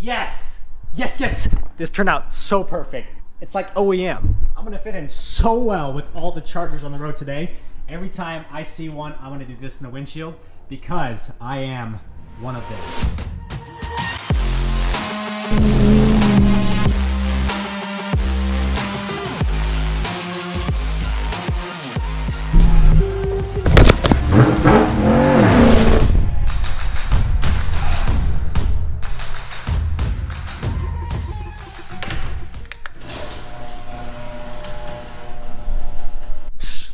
Yes! Yes, yes! This turned out so perfect. It's like OEM. I'm gonna fit in so well with all the Chargers on the road today. Every time I see one, I'm gonna do this in the windshield because I am one of them.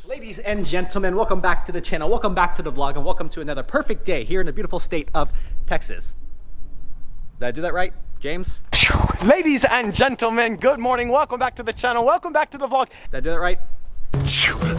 Ladies and gentlemen, welcome back to the channel, welcome back to the vlog, and welcome to another perfect day here in the beautiful state of Texas. Did I do that right, James? Ladies and gentlemen, good morning, welcome back to the channel, welcome back to the vlog. Did I do that right?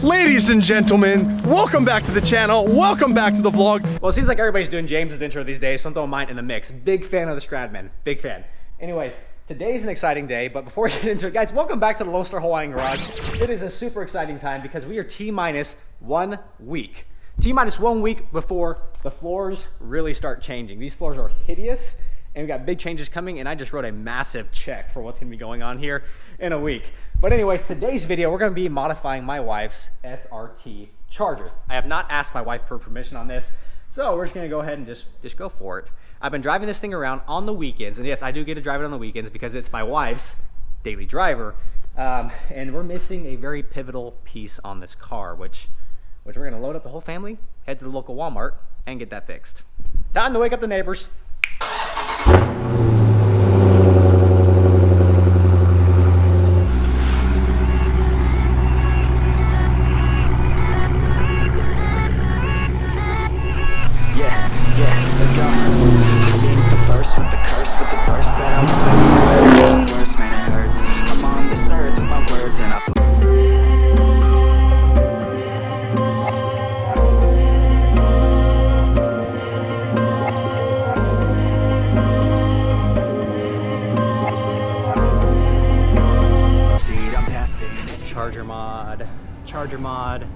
Ladies and gentlemen, welcome back to the channel, welcome back to the vlog. Well, it seems like everybody's doing James's intro these days, so I'm throwing mine in the mix. Big fan of the Stradman, big fan. Anyways, today's an exciting day, but before we get into it, guys, welcome back to the Lonestar Hawaiian garage. It is a super exciting time because we are T-minus 1 week. T-minus 1 week before the floors really start changing. These floors are hideous, and we got big changes coming, and I just wrote a massive check for what's gonna be going on here in a week. But anyways, today's video, we're gonna be modifying my wife's SRT Charger. I have not asked my wife for permission on this, so we're just gonna go ahead and just go for it. I've been driving this thing around on the weekends, and yes, I do get to drive it on the weekends because it's my wife's daily driver, and we're missing a very pivotal piece on this car, which we're gonna load up the whole family, head to the local Walmart, and get that fixed. Time to wake up the neighbors.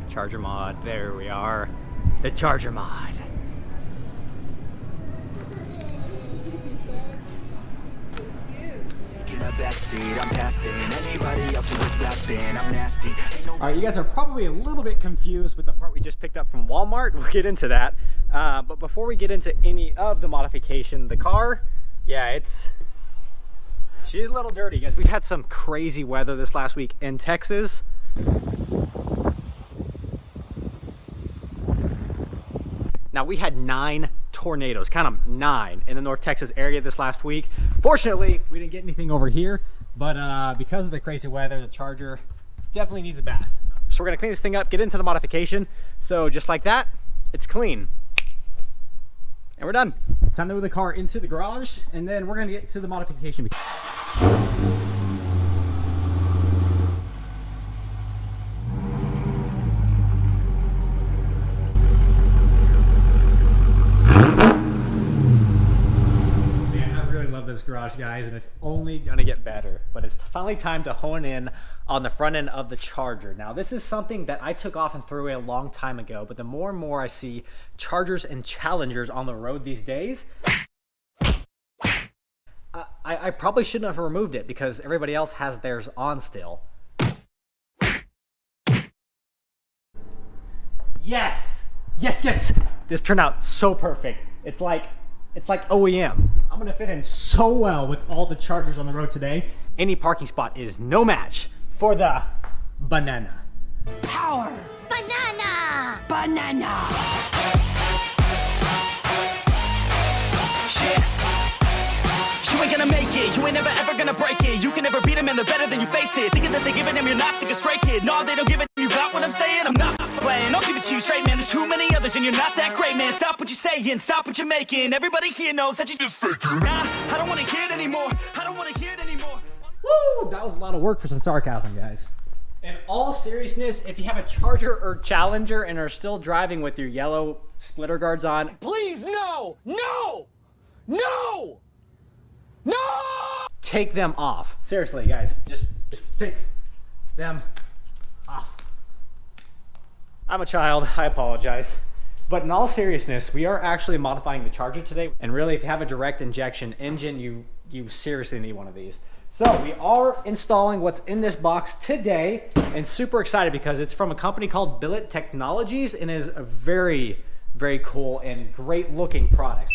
Charger mod, there we are, the Charger mod. Alright, you guys are probably a little bit confused with the part we just picked up from Walmart. We'll get into that. But before we get into any of the modification, the car, yeah, she's a little dirty, guys. We've had some crazy weather this last week in Texas. Now, we had 9 tornadoes, count them, 9, in the North Texas area this last week. Fortunately, we didn't get anything over here, but because of the crazy weather, the Charger definitely needs a bath. So we're gonna clean this thing up, get into the modification. So just like that, it's clean. And we're done. It's time to move the car into the garage, and then we're gonna get to the modification. This garage, guys, and it's only gonna get better, but it's finally time to hone in on the front end of the Charger. Now, this is something that I took off and threw away a long time ago, but the more and more I see Chargers and Challengers on the road these days, I probably shouldn't have removed it because everybody else has theirs on still. Yes, yes, yes, this turned out so perfect. It's like OEM. I'm gonna fit in so well with all the Chargers on the road today. Any parking spot is no match for the banana. Power! Banana! Banana! Yeah. You ain't gonna make it, you ain't never ever gonna break it. You can never beat them and they're better than you face it. Thinking that they're giving them, you're not thinking straight, kid. No, they don't give it, you got what I'm saying? I'm not playing, I'll give it to you straight, man. There's too many others and you're not that great, man. Stop what you're saying, stop what you're making. Everybody here knows that you just faking. Nah, I don't wanna hear it anymore. I don't wanna hear it anymore. Woo! That was a lot of work for some sarcasm, guys. In all seriousness, if you have a Charger or Challenger and are still driving with your yellow splitter guards on, Please, no! No! No! No! take them off. Seriously, guys, just take them off. I'm a child, I apologize. But in all seriousness, we are actually modifying the Charger today. And really, if you have a direct injection engine, you seriously need one of these. So we are installing what's in this box today, and super excited because it's from a company called Billet Technologies and is a very, very cool and great looking product.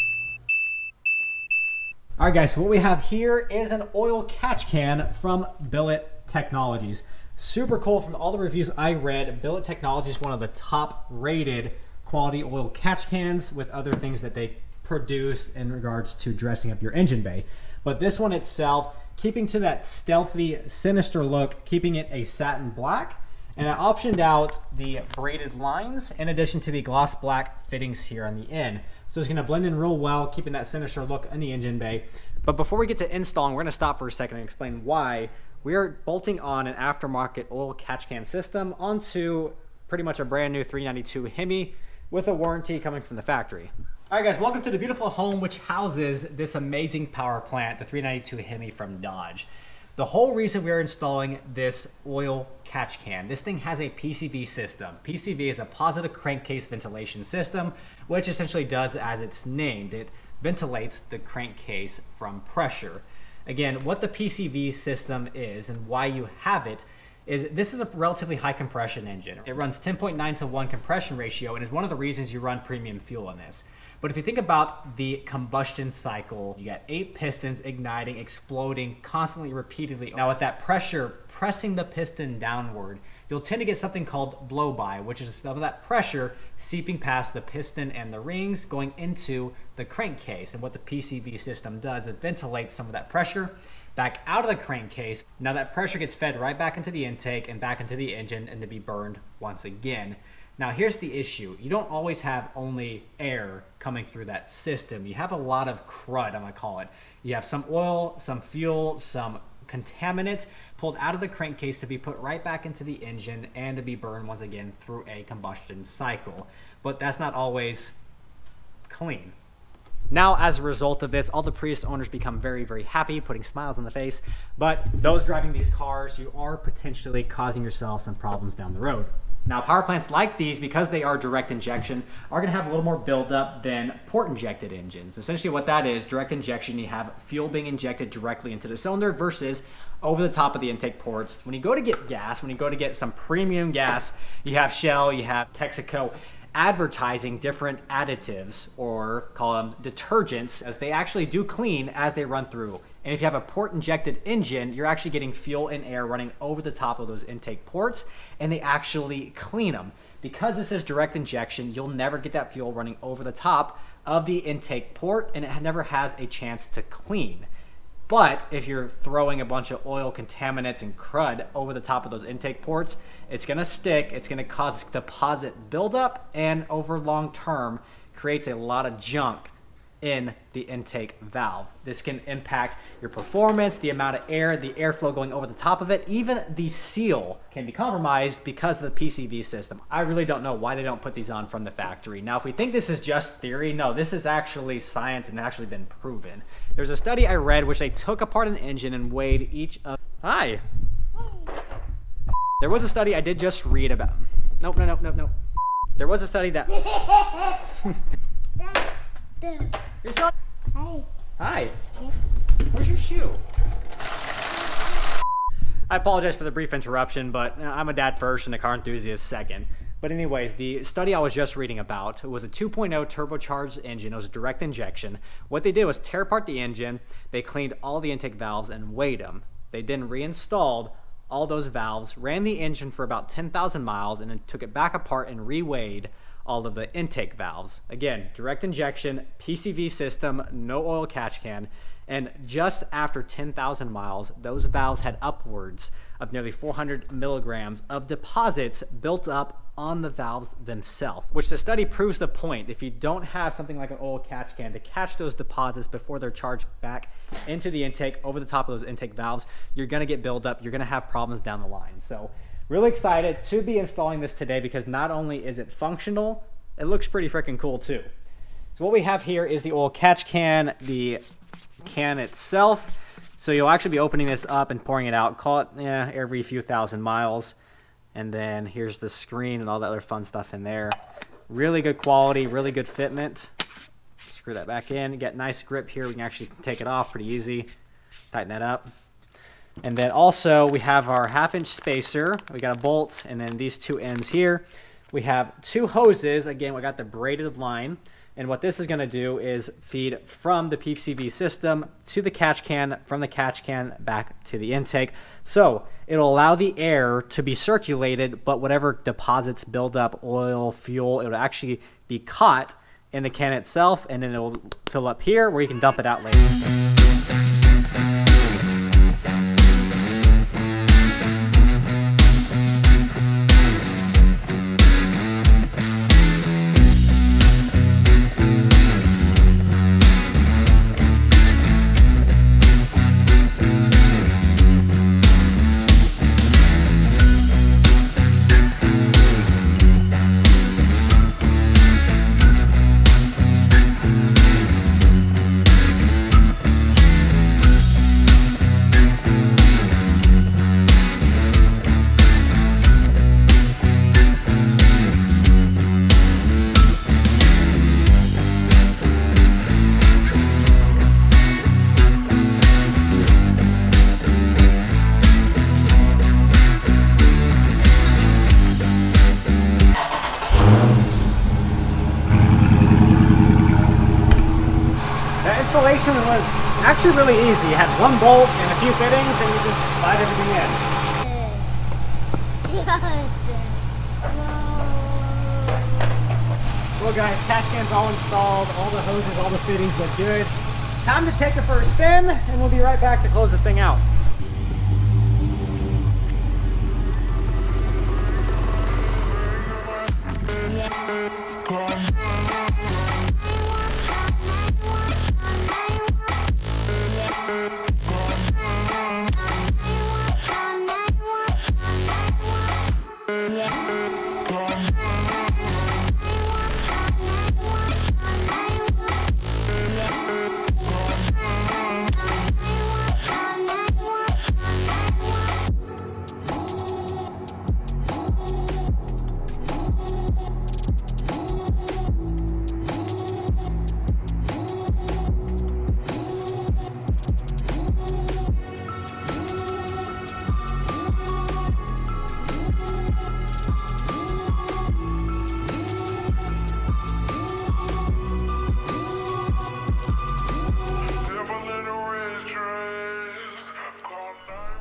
All right guys, so what we have here is an oil catch can from Billet Technologies. Super cool. From all the reviews I read, Billet Technologies is one of the top rated quality oil catch cans, with other things that they produce in regards to dressing up your engine bay. But this one itself, keeping to that stealthy, sinister look, keeping it a satin black, and I optioned out the braided lines in addition to the gloss black fittings here on the end. So it's going to blend in real well, keeping that sinister look in the engine bay. But before we get to installing, we're going to stop for a second and explain why we are bolting on an aftermarket oil catch can system onto pretty much a brand new 392 Hemi with a warranty coming from the factory. All right guys, welcome to the beautiful home which houses this amazing power plant, the 392 Hemi from Dodge. The whole reason we are installing this oil catch can, this thing has a PCV system. PCV is a positive crankcase ventilation system, which essentially does as it's named. It ventilates the crankcase from pressure. Again, what the PCV system is and why you have it is this is a relatively high compression engine. It runs 10.9 to 1 compression ratio and is one of the reasons you run premium fuel in this. But if you think about the combustion cycle, you got 8 pistons igniting, exploding constantly, repeatedly. Now with that pressure pressing the piston downward, you'll tend to get something called blow-by, which is some of that pressure seeping past the piston and the rings going into the crankcase. And what the PCV system does, it ventilates some of that pressure back out of the crankcase. Now that pressure gets fed right back into the intake and back into the engine and to be burned once again. Now here's the issue. You don't always have only air coming through that system. You have a lot of crud, I'm gonna call it. You have some oil, some fuel, some contaminants pulled out of the crankcase to be put right back into the engine and to be burned once again through a combustion cycle. But that's not always clean. Now, as a result of this, all the Prius owners become very, very happy, putting smiles on the face. But those driving these cars, you are potentially causing yourself some problems down the road. Now, power plants like these, because they are direct injection, are going to have a little more buildup than port-injected engines. Essentially what that is, direct injection, you have fuel being injected directly into the cylinder versus over the top of the intake ports. When you go to get gas, when you go to get some premium gas, you have Shell, you have Texaco, advertising different additives, or call them detergents, as they actually do clean as they run through. And if you have a port injected engine, you're actually getting fuel and air running over the top of those intake ports, and they actually clean them. Because this is direct injection, you'll never get that fuel running over the top of the intake port, and it never has a chance to clean. But if you're throwing a bunch of oil contaminants and crud over the top of those intake ports, it's going to stick, it's going to cause deposit buildup, and over long term creates a lot of junk in the intake valve. This can impact your performance, the amount of air, the airflow going over the top of it. Even the seal can be compromised because of the PCV system. I really don't know why they don't put these on from the factory. Now, if we think this is just theory, no, this is actually science and actually been proven. There's a study I read which they took apart an engine and weighed each of... Hi! There was a study I did just read about... Nope. There was a study that... Your son? Hi. Hi. Where's your shoe? I apologize for the brief interruption, but I'm a dad first and a car enthusiast second. But anyways, the study I was just reading about was a 2.0 turbocharged engine. It was a direct injection. What they did was tear apart the engine. They cleaned all the intake valves and weighed them. They then reinstalled all those valves, ran the engine for about 10,000 miles, and then took it back apart and reweighed all of the intake valves. Again, direct injection, PCV system, no oil catch can, and just after 10,000 miles, those valves had upwards of nearly 400 milligrams of deposits built up on the valves themselves, which the study proves the point. If you don't have something like an oil catch can to catch those deposits before they're charged back into the intake over the top of those intake valves, you're gonna get buildup, you're gonna have problems down the line. So really excited to be installing this today because not only is it functional, it looks pretty freaking cool too. So what we have here is the oil catch can, the can itself. So you'll actually be opening this up and pouring it out, call it every few thousand miles. And then here's the screen and all that other fun stuff in there. Really good quality, really good fitment. Screw that back in. Get nice grip here. We can actually take it off pretty easy. Tighten that up. And then also we have our 1/2-inch spacer. We got a bolt, and then these two ends here. We have 2 hoses. Again, we got the braided line. And what this is going to do is feed from the PCV system to the catch can, from the catch can back to the intake. So it'll allow the air to be circulated, but whatever deposits build up, oil, fuel, it'll actually be caught in the can itself, and then it'll fill up here where you can dump it out later. Installation was actually really easy. You had 1 bolt and a few fittings, and you just slide everything in. Well guys, catch can's all installed, all the hoses, all the fittings look good. Time to take it for a spin, and we'll be right back to close this thing out.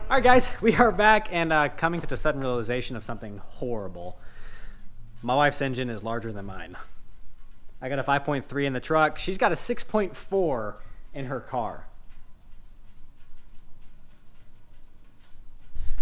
All right, guys, we are back and coming to the sudden realization of something horrible. My wife's engine is larger than mine. I got a 5.3 in the truck. She's got a 6.4 in her car.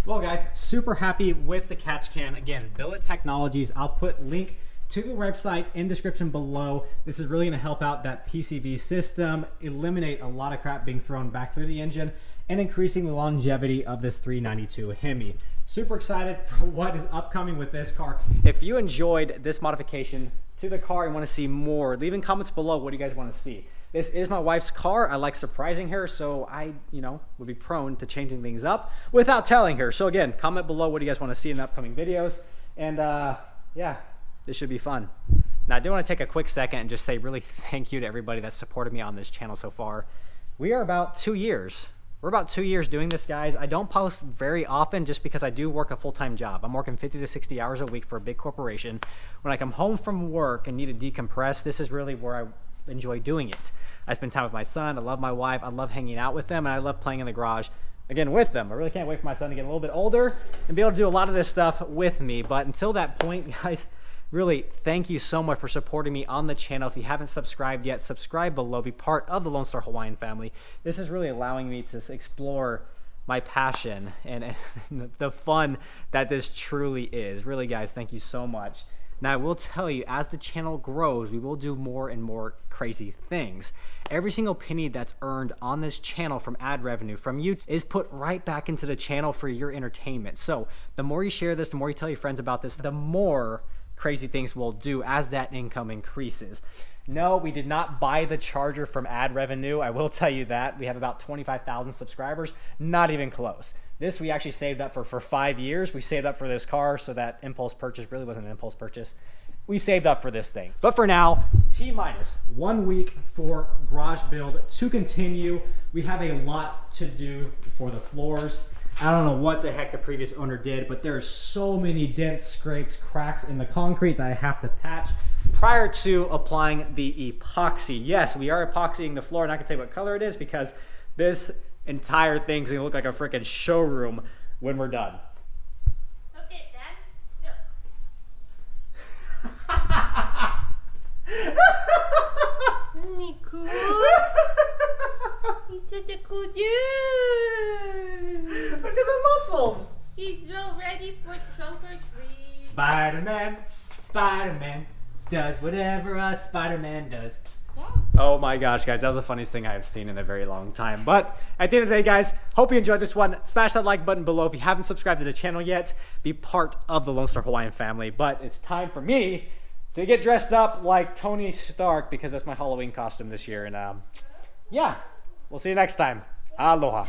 Well, guys, super happy with the catch can. Again, Billet Technologies. I'll put link to the website in description below. This is really going to help out that PCV system, eliminate a lot of crap being thrown back through the engine, and increasing the longevity of this 392 Hemi. Super excited for what is upcoming with this car. If you enjoyed this modification to the car and want to see more, leave in comments below what do you guys want to see. This is my wife's car. I like surprising her, so I, would be prone to changing things up without telling her. So again, comment below what do you guys want to see in the upcoming videos. And yeah, this should be fun. Now, I do want to take a quick second and just say really thank you to everybody that's supported me on this channel so far. We are about 2 years. We're about 2 years doing this, guys. I don't post very often just because I do work a full-time job. I'm working 50 to 60 hours a week for a big corporation. When I come home from work and need to decompress, this is really where I enjoy doing it. I spend time with my son. I love my wife. I love hanging out with them, and I love playing in the garage, again, with them. I really can't wait for my son to get a little bit older and be able to do a lot of this stuff with me. But until that point, guys, really, thank you so much for supporting me on the channel. If you haven't subscribed yet, subscribe below. Be part of the Lonestar Hawaiian family. This is really allowing me to explore my passion and the fun that this truly is. Really, guys, thank you so much. Now, I will tell you, as the channel grows, we will do more and more crazy things. Every single penny that's earned on this channel from ad revenue from you is put right back into the channel for your entertainment. So the more you share this, the more you tell your friends about this, the more crazy things we'll do as that income increases. No, we did not buy the Charger from ad revenue. I will tell you that. We have about 25,000 subscribers, not even close. This we actually saved up for 5 years. We saved up for this car, so that impulse purchase really wasn't an impulse purchase. we saved up for this thing. But for now, T-minus 1 week for garage build to continue. We have a lot to do for the floors. I don't know what the heck the previous owner did, but there are so many dents, scrapes, cracks in the concrete that I have to patch prior to applying the epoxy. Yes, we are epoxying the floor, and I can tell you what color it is because this entire thing's gonna look like a freaking showroom when we're done. Okay, Dad. Look. Isn't he cool? He's such a cool dude. Look at the muscles. He's so ready for trunk or treat. Spider-Man, Spider-Man does whatever a Spider-Man does. Oh my gosh, guys, that was the funniest thing I've seen in a very long time. But at the end of the day, guys, hope you enjoyed this one. Smash that like button below if you haven't subscribed to the channel yet. Be part of the Lonestar Hawaiian family. But it's time for me to get dressed up like Tony Stark because that's my Halloween costume this year. And yeah, we'll see you next time. Aloha.